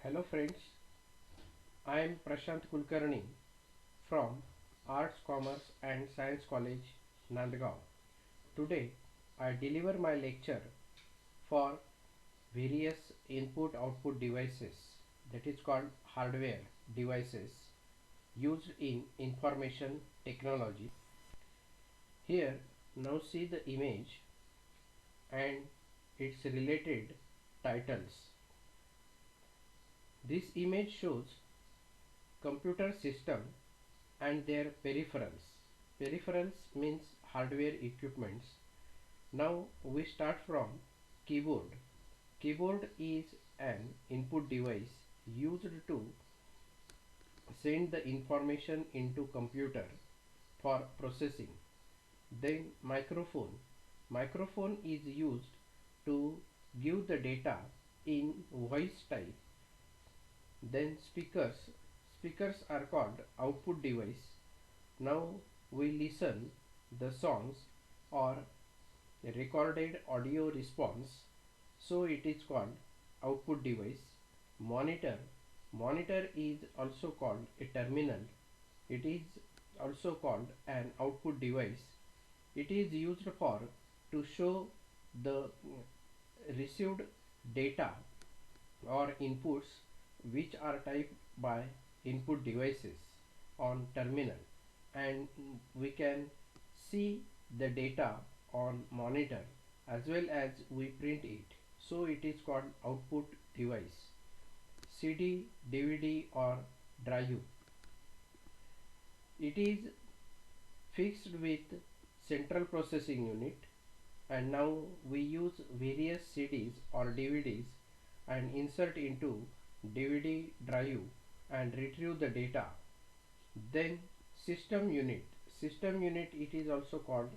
Hello friends, I am Prashant Kulkarni from Arts, Commerce and Science College, Nandgaon. Today I deliver my lecture for various input-output devices, that is called hardware devices used in information technology. Here now see the image and its related titles. This image shows computer system and their peripherals. Peripherals means hardware equipments. Now we start from keyboard. Keyboard is an input device used to send the information into computer for processing. Then microphone. Microphone is used to give the data in voice type. Then speakers. Speakers are called output device. Now we listen the songs or recorded audio response, so it is called output device. Monitor. Monitor is also called a terminal. It is also called an output device. It is used for to show the received data or inputs which are typed by input devices on terminal, and we can see the data on monitor as well as we print it, so it is called output device. CD, DVD or drive. It is fixed with central processing unit, and now we use various CDs or DVDs and insert into DVD drive and retrieve the data. Then system unit. System unit, it is also called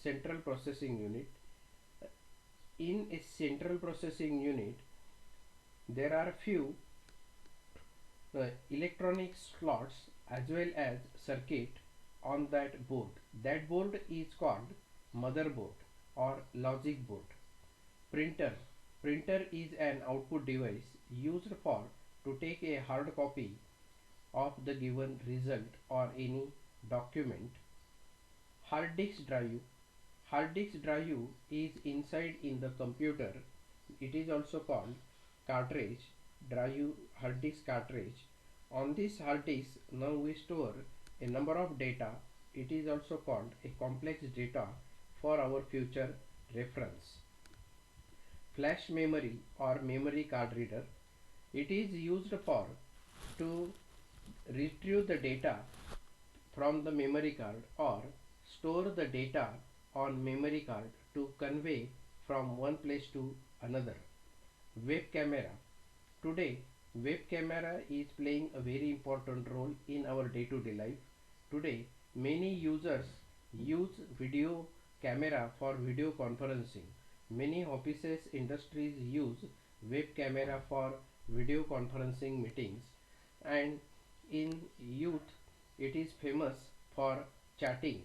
central processing unit. In a central processing unit there are few electronic slots as well as circuit on that board. That board is called motherboard or logic board. Printer. Printer is an output device used for to take a hard copy of the given result or any document. Hard disk drive. Hard disk drive is inside in the computer. It is also called cartridge drive, hard disk cartridge. On this hard disk now we store a number of data. It is also called a complex data for our future reference. Flash memory or memory card reader. It is used for to retrieve the data from the memory card or store the data on memory card to convey from one place to another. Web camera. Today web camera is playing a very important role in our day-to-day life. Today many users use video camera for video conferencing. Many offices, industries use web camera for video conferencing meetings, and in youth it is famous for chatting.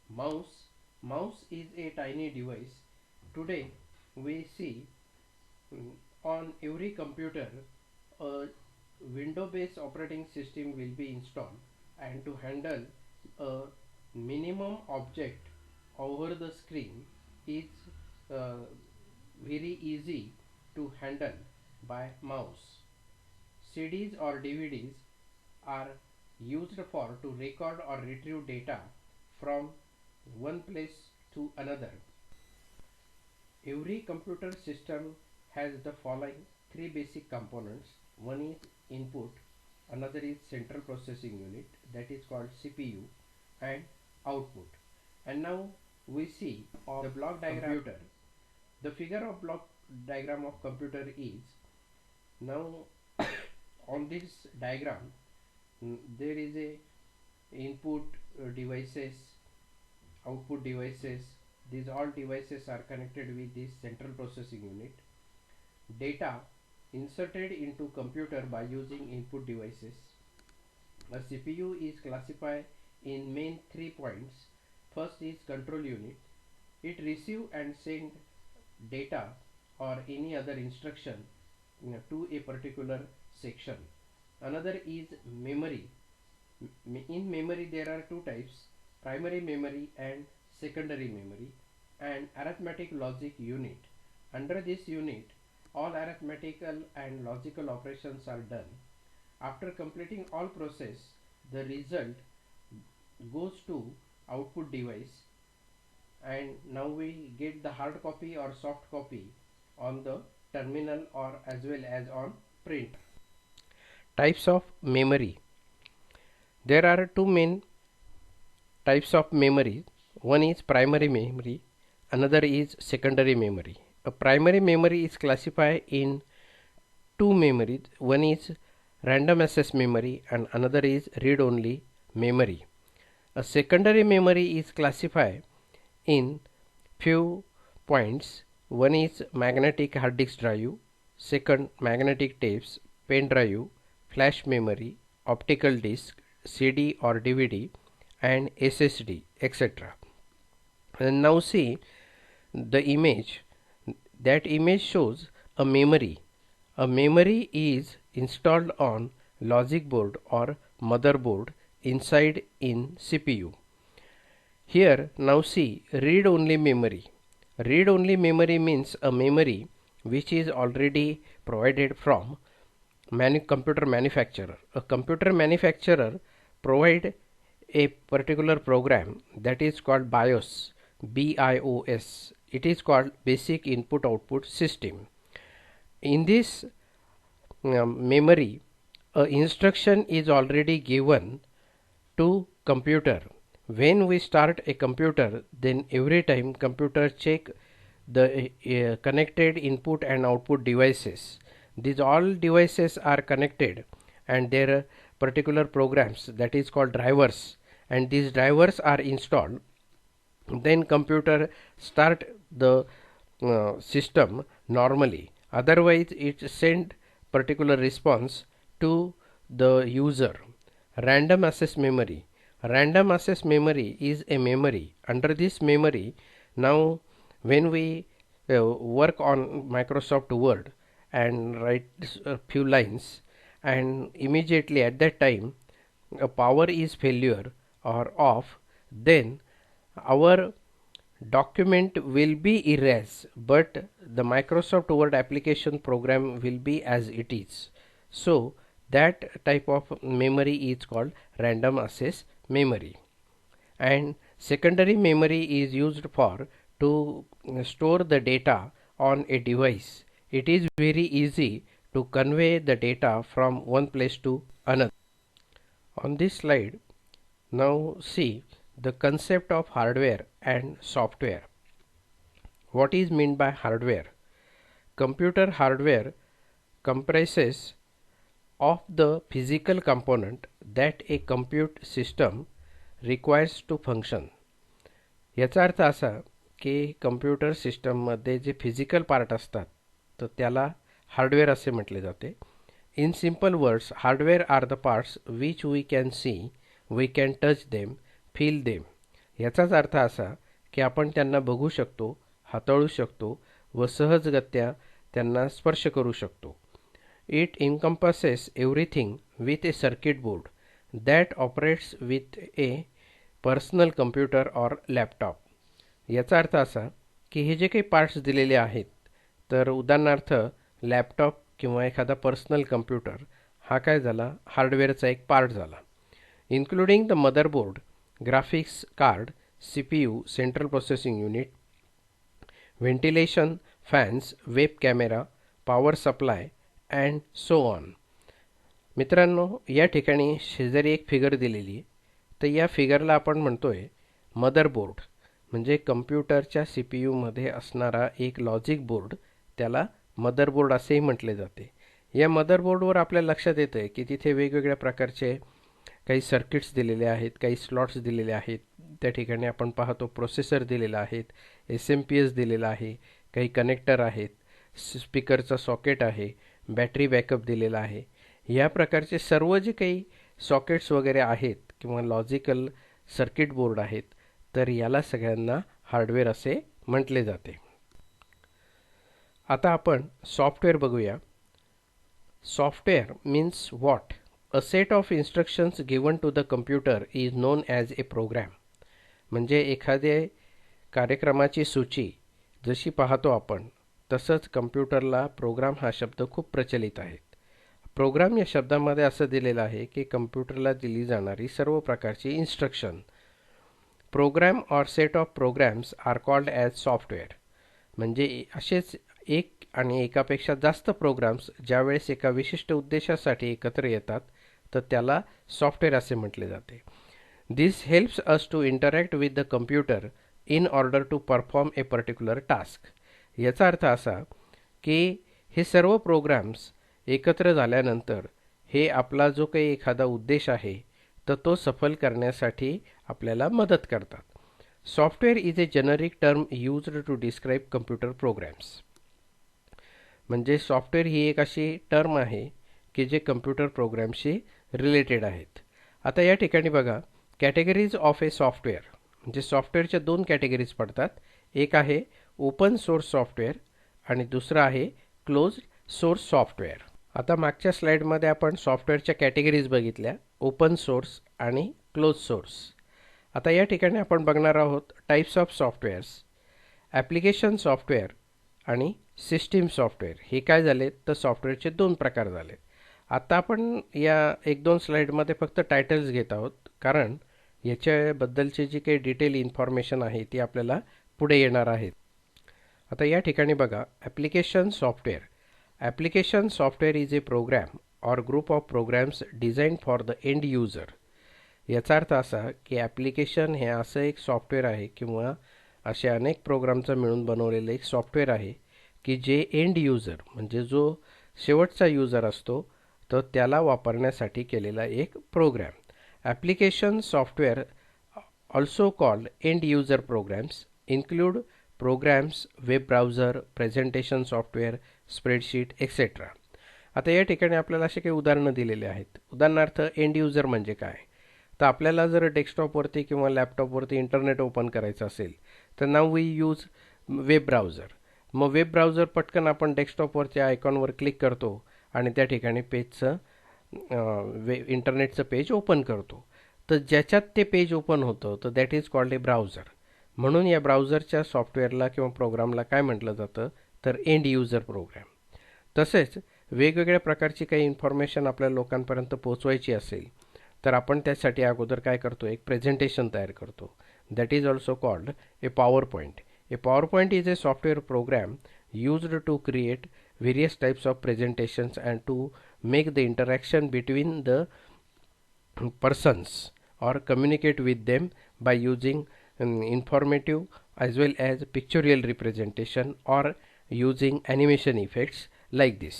Mouse. Mouse is a tiny device. Today we see on every computer a window based operating system will be installed, and to handle a minimum object over the screen is uh, very easy to handle by mouse. CDs or DVDs are used for to record or retrieve data from one place to another. Every computer system has the following three basic components. One is input, another is central processing unit, that is called CPU, and output. And now we see of the block diagram computer. The figure of block diagram of computer is now on this diagram there is a input devices, output devices. These all devices are connected with this central processing unit. Data inserted into computer by using input devices. A CPU is classified in main 3 points. First is control unit. It receive and send data or any other instruction to a particular section. Another is memory. In memory there are two types: primary memory and secondary memory, and arithmetic logic unit. Under this unit, all arithmetical and logical operations are done. After completing all process, the result goes to output device, and now we get the hard copy or soft copy on the terminal or as well as on print. Types of memory. There are two main types of memory. One is primary memory, another is secondary memory. A primary memory is classified in two memories. One is random access memory and another is read only memory. A secondary memory is classified in few points. One is magnetic hard disk drive, second magnetic tapes, pen drive, flash memory, optical disk, CD or DVD, and SSD, etc. And now see the image. That image shows a memory. A memory is installed on logic board or motherboard inside in CPU. Here now see read only memory. Read only memory means a memory which is already provided from computer manufacturer. A computer manufacturer provide a particular program that is called BIOS. BIOS. It is called basic input output system. In this memory, a instruction is already given to computer. When we start a computer, then every time computer check the connected input and output devices. These all devices are connected and their particular programs, that is called drivers, and these drivers are installed. Then computer start the system normally. Otherwise it send particular response to the user. Random access memory. Random access memory is a memory. Under this memory, now when we work on Microsoft Word and write a few lines, and immediately at that time a power is failure or off, then our document will be erased, but the Microsoft Word application program will be as it is. So that type of memory is called random access memory. And secondary memory is used for to store the data on a device. It is very easy to convey the data from one place to another. On this slide, now see the concept of hardware and software. What is meant by hardware? Computer hardware comprises of the physical component that a compute system requires to function. याचा अर्थ असा की computer सिस्टममध्ये जे physical part असतात तर त्याला hardware असे म्हटले जाते. In simple words, hardware are the parts which we can see, we can touch them, feel them. याचाच अर्थ असा की आपण त्यांना बघू शकतो, हाताळू शकतो व सहजगत्या त्यांना स्पर्श करू शकतो. It encompasses everything with a circuit board that operates with a personal computer or laptop. याचा अर्थ असा की हे जे काही पार्ट्स दिलेले आहेत, तर उदाहरणार्थ लॅपटॉप किंवा एखादा पर्सनल कम्प्युटर हा काय झाला, हार्डवेअरचा एक पार्ट झाला. Including the motherboard, graphics card, CPU, central processing unit, ventilation, fans, web camera, power supply and so on. मित्रांनो, या ठिकाणी शेजारी एक फिगर दिलेली आहे. तर या फिगरला आपण म्हणतोय मदरबोर्ड, म्हणजे कम्प्युटरच्या CPU मध्ये असणारा एक लॉजिक बोर्ड, त्याला मदरबोर्ड असेही म्हटले जाते. या मदरबोर्डवर आपल्या लक्षात येतं की तिथे वेगवेगळ्या प्रकारचे काही सर्किट्स दिलेले आहेत, काही स्लॉट्स दिलेले आहेत. त्या ठिकाणी आपण पाहतो प्रोसेसर दिलेला आहे, SMPS दिलेला आहे, काही कनेक्टर आहेत, स्पीकरचा सॉकेट आहे, बॅटरी बॅकअप दिलेला आहे. या प्रकारचे सर्व जे काही सॉकेट्स वगैरे आहेत किंवा लॉजिकल सर्किट बोर्ड आहेत, तर याला सगळ्यांना हार्डवेअर असे म्हटले जाते. आता आपण सॉफ्टवेअर बघूया. Software means what? A set of instructions given to the computer is known as a program. म्हणजे एखाद्या कार्यक्रमाची सूची जशी पाहतो आपण तसंच कम्प्युटरला प्रोग्राम हा शब्द खूप प्रचलित आहे. प्रोग्राम या शब्दामध्ये असं दिलेलं आहे की कम्प्युटरला दिली जाणारी सर्व प्रकारची instruction. Program or set of programs are called as software. म्हणजे असेच एक आणि एकापेक्षा जास्त प्रोग्राम्स ज्यावेळेस एका विशिष्ट उद्देशासाठी एकत्र येतात तर त्याला सॉफ्टवेअर असे म्हटले जाते. This helps us to interact with the computer in order to perform a particular task. याचा अर्थ असा की हे सर्व प्रोग्राम्स एकत्र झाल्यानंतर हे आपला जो काही एखादा उद्देश आहे तर तो सफल करण्यासाठी आपल्याला मदत करतात. Software is a generic term used to describe computer programs. म्हणजे सॉफ्टवेअर ही एक अशी टर्म आहे की जे कम्प्युटर प्रोग्रामशी रिलेटेड आहेत. आता या ठिकाणी बघा, कॅटेगरीज ऑफ ए सॉफ्टवेअर म्हणजे सॉफ्टवेअरच्या दोन कॅटेगरीज पडतात. एक आहे ओपन सोर्स सॉफ्टवेअर आणि दुसरं आहे क्लोज्ड सोर्स सॉफ्टवेअर. आता मागच्या स्लाईडमध्ये आपण सॉफ्टवेअरच्या कॅटेगरीज बघितल्या, ओपन सोर्स आणि क्लोज सोर्स. आता या ठिकाणी आपण बघणार आहोत types of softwares. Application software आणि सिस्टीम सॉफ्टवेअर. हे काय झाले तर सॉफ्टवेअरचे दोन प्रकार झाले. आता आपण या एक दोन स्लाईडमध्ये फक्त टायटल्स घेत आहोत कारण याच्याबद्दलची जी काही डिटेल इन्फॉर्मेशन आहे ती आपल्याला पुढे येणार आहेत. आता या ठिकाणी बघा, application software. Application software is a program or group of programs design for the end user. याचा अर्थ असा की ॲप्लिकेशन हे असं एक सॉफ्टवेअर आहे किंवा असे अनेक प्रोग्रामचं मिळून बनवलेलं एक सॉफ्टवेअर आहे की जे एंड युजर म्हणजे जो शेवटचा युजर असतो तर त्याला वापरण्यासाठी केलेला एक program. Application software also called end user programs include programs, web browser, presentation software, spreadsheet etcetera. आता या ठिकाणी आपल्याला असे काही उदाहरणं दिलेले आहेत. उदाहरणार्थ एंड युजर म्हणजे काय, तर आपल्याला जर डेस्कटॉपवरती किंवा लॅपटॉपवरती इंटरनेट ओपन करायचं असेल तर now we use web browser. मग वेब ब्राउझर पटकन आपण डेस्कटॉपवरच्या आयकॉनवर क्लिक करतो आणि त्या ठिकाणी पेजचं इंटरनेटचं पेज ओपन करतो. तर ज्याच्यात ते पेज ओपन होतं तर that is called a browser. म्हणून या ब्राउझरच्या सॉफ्टवेअरला किंवा प्रोग्रामला काय म्हटलं जातं तर एंड युजर प्रोग्राम. तसेच वेगवेगळ्या प्रकारची काही इन्फॉर्मेशन आपल्या लोकांपर्यंत पोहोचवायची असेल तर आपण त्यासाठी अगोदर काय करतो, एक प्रेझेंटेशन तयार करतो. That is also called a power point. A power point is a software program used to create various types of presentations and to make the interaction between the persons or communicate with them by using informative as well as pictorial representation or using animation effects like this.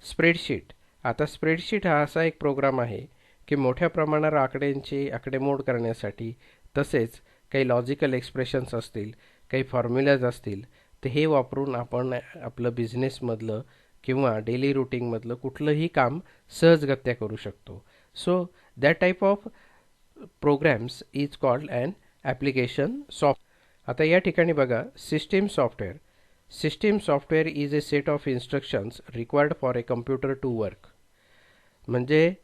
Spreadsheet. आता spreadsheet हा असा एक programme आहे की मोठ्या प्रमाणावर आकड्यांची आकडेमोड करण्यासाठी तसेच काही लॉजिकल एक्सप्रेशन्स असतील, काही फॉर्म्युलाज असतील तर हे वापरून आपण आपलं बिझनेसमधलं किंवा डेली रुटीनमधलं कुठलंही काम सहजगत्या करू शकतो. So that type of programs is called an application software. आता या ठिकाणी बघा, system software. System software is a set of instructions required for a computer to work. म्हणजे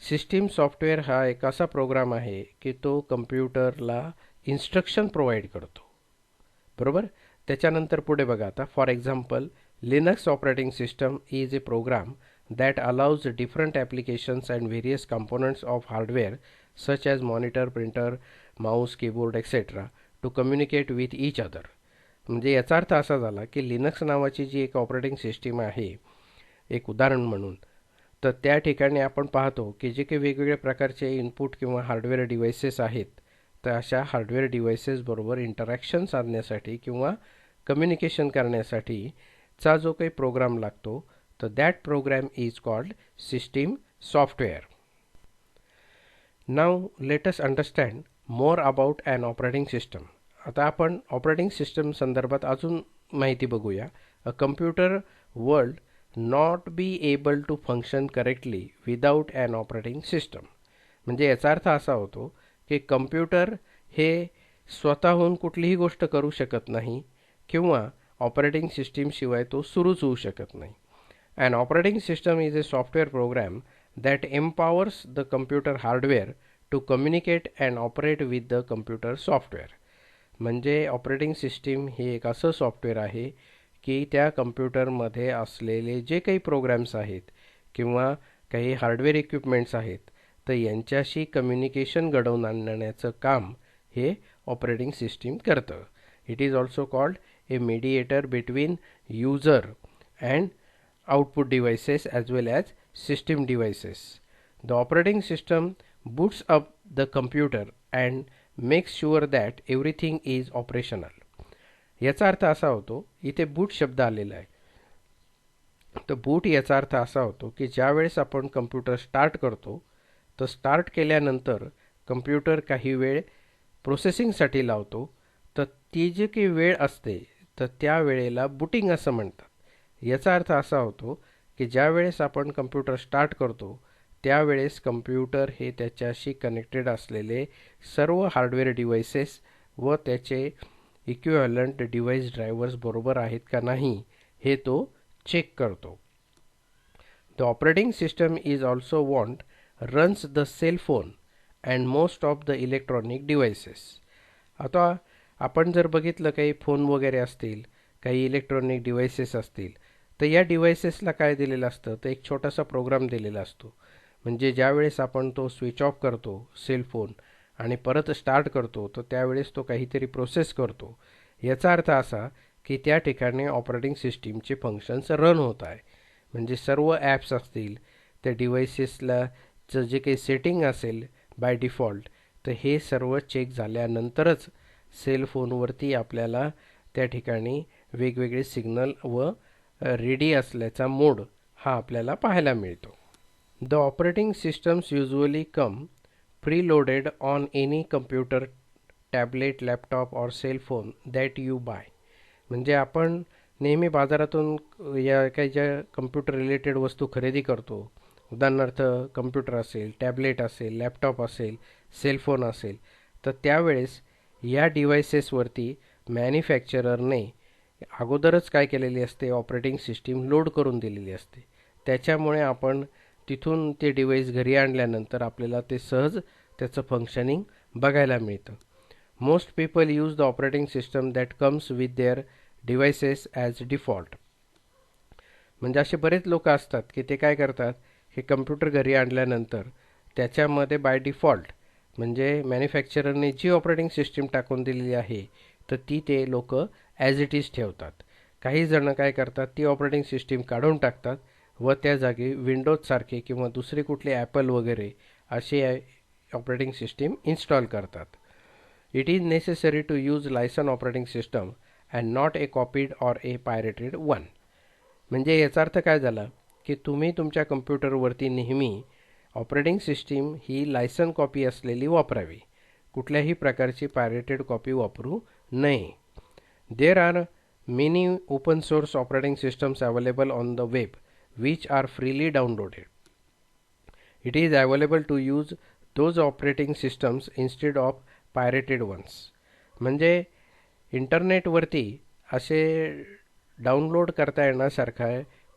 सिस्टीम सॉफ्टवेअर हा एक असा प्रोग्राम आहे की तो कम्प्युटरला इन्स्ट्रक्शन प्रोव्हाइड करतो. बरोबर. त्याच्यानंतर पुढे बघा, आता for example Linux operating system is a program that allows different applications and various components of hardware such as monitor, printer, mouse, keyboard etcetera to communicate with each other. म्हणजे याचा अर्थ असा झाला की लिनक्स नावाची जी एक ऑपरेटिंग सिस्टीम आहे, एक उदाहरण म्हणून, तर त्या ठिकाणी आपण पाहतो की जे काही वेगवेगळ्या प्रकारचे इनपुट किंवा हार्डवेअर डिव्हाइसेस आहेत तर अशा हार्डवेअर डिव्हाइसेसबरोबर इंटरॅक्शन साधण्यासाठी किंवा कम्युनिकेशन करण्यासाठी चा जो काही प्रोग्राम लागतो तर that program is called system software. Now let us understand more about an operating system. आता आपण ऑपरेटिंग सिस्टम संदर्भात अजून माहिती बघूया. A computer would not be able to function correctly without an operating system. म्हणजे याचा अर्थ असा होतो की कम्प्युटर हे स्वतःहून कुठलीही गोष्ट करू शकत नाही किंवा ऑपरेटिंग सिस्टीमशिवाय तो सुरूच होऊ शकत नाही. An operating system is a software program that empowers the computer hardware to communicate and operate with the computer software. म्हणजे ऑपरेटिंग सिस्टीम हे एक असं सॉफ्टवेअर आहे की त्या कम्प्युटरमध्ये असलेले जे काही प्रोग्राम्स आहेत किंवा काही हार्डवेअर इक्विपमेंट्स आहेत तर यांच्याशी कम्युनिकेशन घडवून आणण्याचं काम हे ऑपरेटिंग सिस्टीम करतं. It is also called a mediator between user and output devices as well as system devices. The operating system boots up the computer and makes sure that everything is operational. याचा अर्थ असा होतो, इथे बूट शब्द आलेला आहे. तर बूट याचा अर्थ असा होतो की ज्या वेळेस आपण कम्प्युटर स्टार्ट करतो तर स्टार्ट केल्यानंतर कम्प्युटर काही वेळ प्रोसेसिंगसाठी लावतो. तर ती जी काही वेळ असते तर त्या वेळेला बूटिंग असं म्हणतात. याचा अर्थ असा होतो की ज्या वेळेस आपण कम्प्युटर स्टार्ट करतो त्यावेळेस कम्प्युटर हे त्याच्याशी कनेक्टेड असलेले सर्व हार्डवेअर डिव्हाइसेस व त्याचे इक्विव्हॅलंट डिव्हाइस ड्रायव्हर्स बरोबर आहेत का नाही हे तो चेक करतो. The operating system is also what runs the cell phone and most of the electronic devices. आता आपण जर बघितलं काही फोन वगैरे असतील काही इलेक्ट्रॉनिक डिव्हाइसेस असतील तर या डिव्हाइसेसला काय दिलेलं असतं तर एक छोटासा प्रोग्राम दिलेला असतो. म्हणजे ज्यावेळेस आपण तो स्विच ऑफ करतो सेल फोन आणि परत स्टार्ट करतो तर त्यावेळेस तो काहीतरी प्रोसेस करतो. याचा अर्थ असा की त्या ठिकाणी ऑपरेटिंग सिस्टीमचे फंक्शन्स रन होत आहे. म्हणजे सर्व ॲप्स असतील त्या डिव्हाइसेसला जे काही सेटिंग असेल बाय डिफॉल्ट तर हे सर्व चेक झाल्यानंतरच सेल फोनवरती आपल्याला त्या ठिकाणी वेगवेगळे सिग्नल व रेडी असल्याचा मोड हा आपल्याला पाहायला मिळतो. The operating systems usually come preloaded on any computer tablet laptop or cell phone that you buy. म्हणजे आपण नेहमी बाजारातून या काही ज्या कम्प्युटर रिलेटेड वस्तू खरेदी करतो उदाहरणार्थ कम्प्युटर असेल टॅबलेट असेल लॅपटॉप असेल सेल फोन असेल तर त्यावेळेस या डिव्हाइसेसवरती मॅन्युफॅक्चररने अगोदरच काय केलेली असते ऑपरेटिंग सिस्टीम लोड करून दिलेली असते. त्याच्यामुळे आपण तिथून ते डिव्हाइस घरी आणल्यानंतर आपल्याला ते सहज त्याचं फंक्शनिंग बघायला मिळतं. Most people use the operating system that comes with their devices as default. म्हणजे असे बरेच लोक असतात की ते काय करतात हे कम्प्युटर घरी आणल्यानंतर त्याच्यामध्ये बाय डिफॉल्ट म्हणजे मॅन्युफॅक्चररने जी ऑपरेटिंग सिस्टीम टाकून दिलेली आहे तर ती ते लोक ॲज इट इज ठेवतात. काही जण काय करतात ती ऑपरेटिंग सिस्टीम काढून टाकतात व त्या जागी विंडोजसारखे किंवा दुसरे कुठले ॲपल वगैरे असे ऑपरेटिंग सिस्टीम इन्स्टॉल करतात. It is necessary to use licensed operating system and not a copied or a pirated one. म्हणजे याचा अर्थ काय झाला की तुम्ही तुमच्या कम्प्युटरवरती नेहमी ऑपरेटिंग सिस्टीम ही लायसन कॉपी असलेली वापरावी. कुठल्याही प्रकारची पायरेटेड कॉपी वापरू नये. There are many open source operating systems available on the web which are freely downloaded. It is available to use those operating systems instead of pirated ones. म्हणजे इंटरनेटवरती असे download करता येण्यासारखा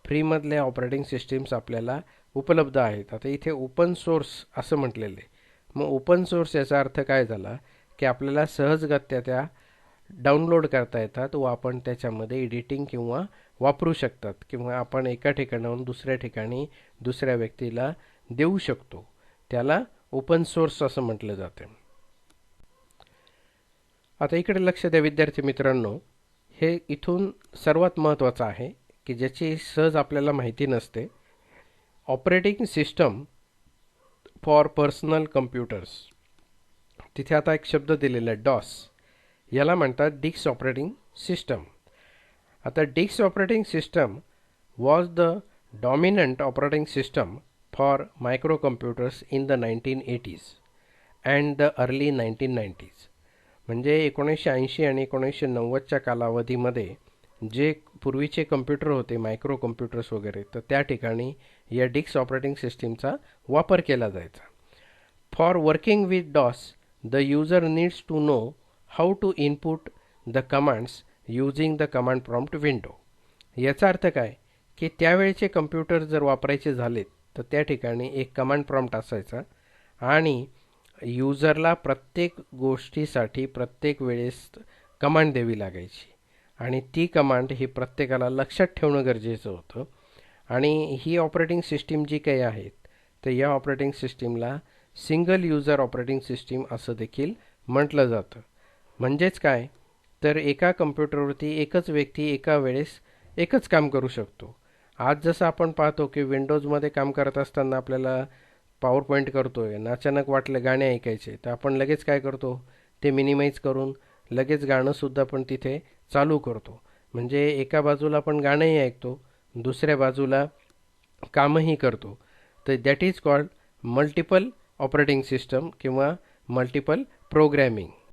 फ्रीमधले ऑपरेटिंग सिस्टीम्स आपल्याला उपलब्ध आहेत. आता इथे ओपन सोर्स असं म्हटलेलं आहे. मग ओपन सोर्स याचा अर्थ काय झाला की आपल्याला सहजगत्या त्या डाउनलोड करता येतात व आपण त्याच्यामध्ये एडिटिंग किंवा वापरू शकतात किंवा आपण एका ठिकाणाहून दुसऱ्या ठिकाणी दुसऱ्या व्यक्तीला देऊ शकतो. त्याला ओपन सोर्स असं म्हटलं जाते. आता इकडे लक्ष द्या विद्यार्थी मित्रांनो, हे इथून सर्वात महत्त्वाचं आहे की ज्याची सहज आपल्याला माहिती नसते. Operating system for personal computers. तिथे आता एक शब्द दिलेला आहे डॉस. याला म्हणतात डिक्स ऑपरेटिंग सिस्टम. आता डिक्स operating system was the dominant operating system for micro computers in the 1980s and the early 1990s. म्हणजे 1980 आणि 1990च्या कालावधीमध्ये जे पूर्वीचे कम्प्युटर होते मायक्रो कम्प्युटर्स वगैरे तर त्या ठिकाणी या डिक्स ऑपरेटिंग सिस्टीमचा वापर केला जायचा. For working with DOS the user needs to know how to input the commands using the command prompt window. याचा अर्थ काय की त्यावेळचे कम्प्युटर जर वापरायचे झालेत तर त्या ठिकाणी एक कमांड प्रॉम्प्ट असायचा आणि युजरला प्रत्येक गोष्टीसाठी प्रत्येक वेळेस कमांड द्यावी लागायची आणि ती कमांड ही प्रत्येकाला लक्षात ठेवणं गरजेचं होतं. आणि ही ऑपरेटिंग सिस्टीम जी काही आहेत तर या ऑपरेटिंग सिस्टीमला सिंगल युजर ऑपरेटिंग सिस्टीम असं देखील म्हटलं जातं. म्हणजेच काय, तर एका कम्प्युटरवरती एकच व्यक्ती एका वेळेस एकच काम करू शकतो. आज जसं आपण पाहतो की विंडोजमध्ये काम करत असताना आपल्याला पॉवर पॉईंट करतोय आणि अचानक वाटलं गाणे ऐकायचे तर आपण लगेच काय करतो, ते मिनिमाइज करून लगेच गाणंसुद्धा पण तिथे चालू करतो. म्हणजे एका बाजूला आपण गाणंही ऐकतो, दुसऱ्या बाजूला कामही करतो. तर that is called multiple operating system किंवा मल्टिपल प्रोग्रॅमिंग.